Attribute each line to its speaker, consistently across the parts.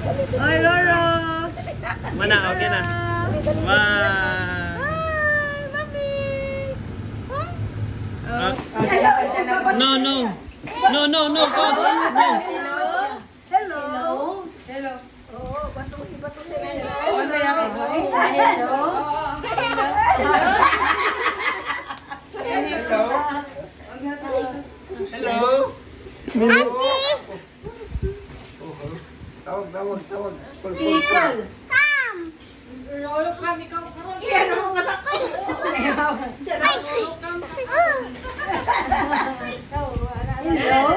Speaker 1: Ay, Roro!
Speaker 2: Mana, okay na. Wow!
Speaker 1: Hi, Mami!
Speaker 2: No, no. No, no, no. Go. No.
Speaker 1: Hello! Hello! Oo, bato sila. Ano yan? Hello! Hello! Hello! Tawag. Sikol! Come! Rolo kami ka. Iyan ako masakay.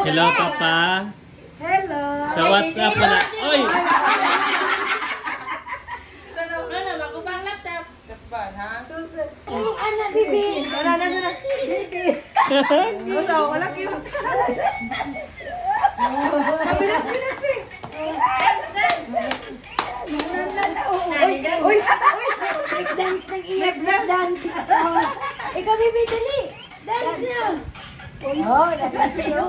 Speaker 2: Hello, Papa.
Speaker 1: Hello!
Speaker 2: Sa WhatsApp mo na. Oy!
Speaker 1: Ana, bibi! Wala na. Bibi! Wala cute. Kabilas. Uy! Dance ng iyak na dance. Ikaw, bibi, dali. Dance na. Oh, dance na.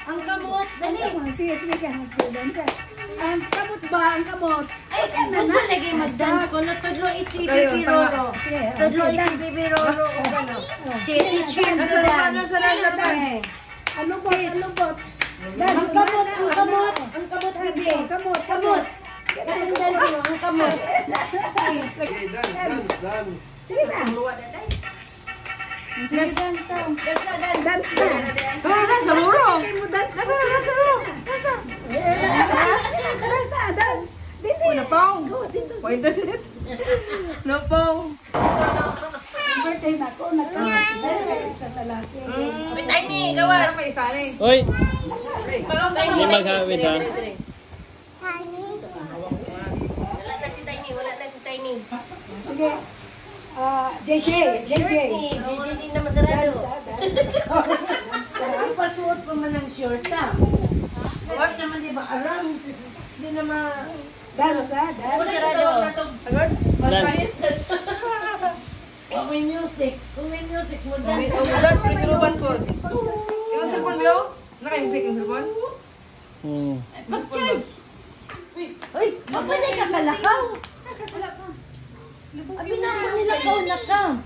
Speaker 1: Ang kamot, dali. Sige, dance. Ang kamot ba? Ang kamot. Ay, gusto lagi mag-dance ko. Natudlo isi Bibi Roro. Tudlo isi Bibi Roro. Teach him to dance. Ano bot? Ang kamot, Bibi. Kamot. Ang kamot. Sige na. Dance daw. Dance na. Sa luro. Dance. Dito. Una pong. Internet. No pong. Birthday na ko. Isang lalaki. Ay ni, gawas. Para pa isa ni.
Speaker 2: Oy! Hindi maghawid ha.
Speaker 3: Wala na si Tiny.
Speaker 1: Sige. JJ
Speaker 3: JJ na masarado.
Speaker 1: Ipasuot pa man ng short ha. Huwag naman di ba aram. Hindi naman dance ha.
Speaker 3: Masarado.
Speaker 1: Agad?
Speaker 2: Dance.
Speaker 3: Kung may music mo dance.
Speaker 1: Dance, may siruban po. Yung cellphone mo yun? Naka-music yung cellphone? Pag-charge! Uy, mapalay ka kalakaw. Abi na ako nilakaw na ka.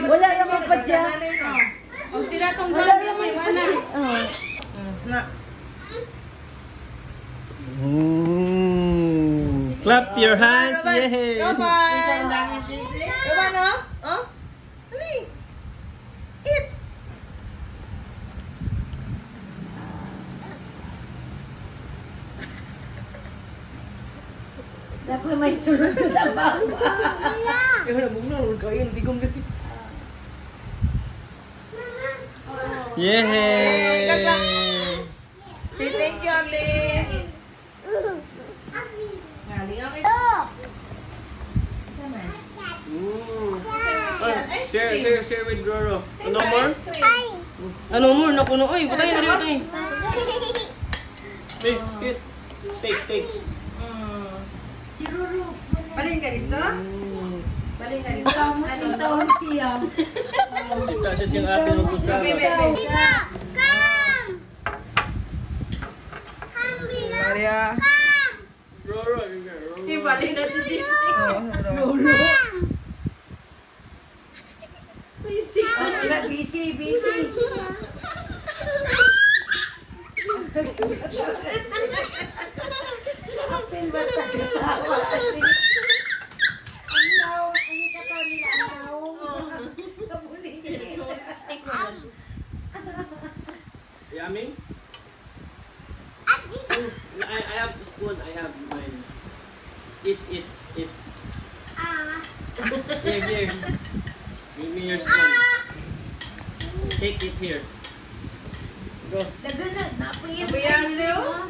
Speaker 1: Wala naman pa siya.
Speaker 3: Sila tong
Speaker 1: Wala naman pa siya.
Speaker 2: Clap your hands. Yay!
Speaker 1: Bye-bye! Diba no? Oh? Hali! Eat! Dapat may sunod na baba. Yung namang naman kayo, nabigong gati.
Speaker 2: Yay!
Speaker 1: Say thank you, Ali.
Speaker 2: Share with Roro. Ano more?
Speaker 1: Ano mo? Nakuno. Uy, patay na rin ito eh.
Speaker 2: Take.
Speaker 3: Si Roro.
Speaker 1: Paling ka dito? Paling ka dito?
Speaker 3: Anong tawag siya?
Speaker 2: Kita siya siyang ate ng kutsara.
Speaker 1: Maria.
Speaker 2: Roro.
Speaker 1: Ibalik na si Gigi. Roro. Busy. Apel ba tayo?
Speaker 2: Yummy? I have spoon. I have mine. Eat. Here. Give me your spoon. Take it here. Go.
Speaker 1: Dagan na. Napayan niyo?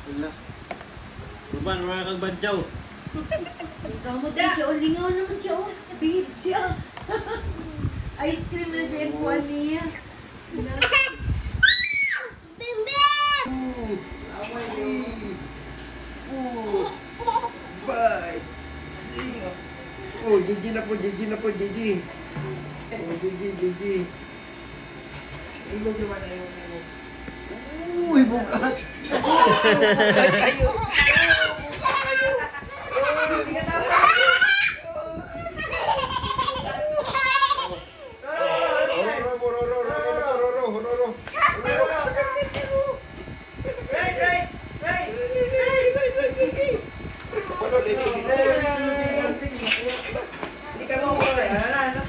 Speaker 2: Wala. Ruban, wala kang badyaw.
Speaker 1: Kamot na siya. Lingaw naman siya. Bihid siya. Ice cream na din po niya.
Speaker 4: Five, six. Oh, GG na po, GG na po, GG. Oh, GG. Ilog naman na yung... Uy, bukas! Bukas kayo!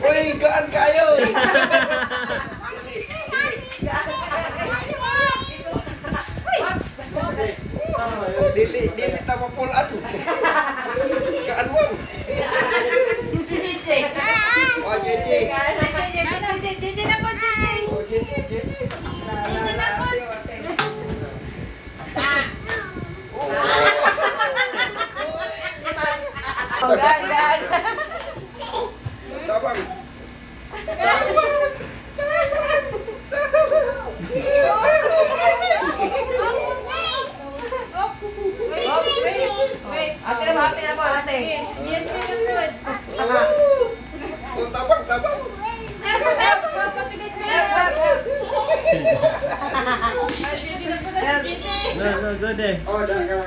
Speaker 4: Uy, gaan kayo! Dili tama pulan. Gaan mo. Oh, JJ.
Speaker 1: JJ na po, JJ.
Speaker 4: Oh, JJ.
Speaker 1: JJ na po. Gaan.
Speaker 4: Tabang.
Speaker 1: Ate na po, ate.
Speaker 3: Yes, good.
Speaker 4: Oh, tabang.
Speaker 2: No, go there.
Speaker 4: Oh, dagang.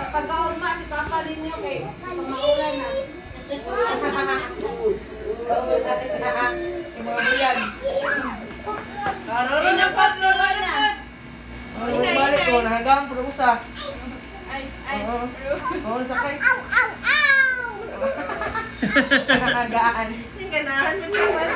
Speaker 3: Pagkauma si Papa ninyo kay pamaulan na.
Speaker 1: Yung mga buyan.
Speaker 3: Inapot si Wana.
Speaker 1: Balik ko, nahagang puro usa.
Speaker 3: Ay.
Speaker 1: Oo, sakay. Gaan.
Speaker 3: Yung ganahan mo naman.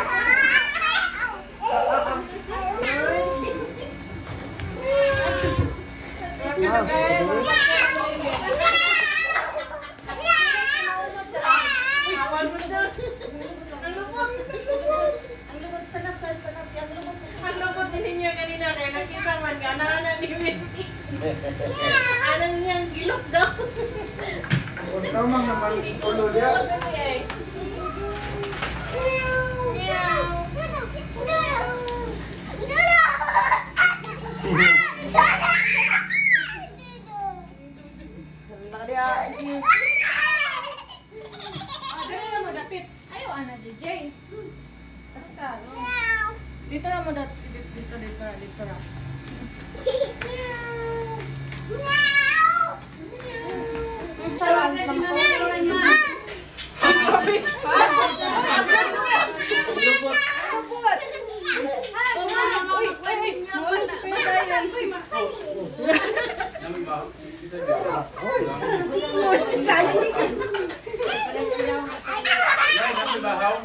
Speaker 3: Ang lupot din niya kanina kaya nakita man ganahan na ni Wendy. Ano niyang gilok daw.
Speaker 4: Oh, tamang naman. Ulo dia.
Speaker 3: Dali na mo dapit. Ayaw, Ana, JJ. Dito na mo dapit. Dito na.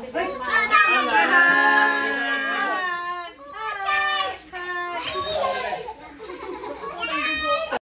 Speaker 1: Ay,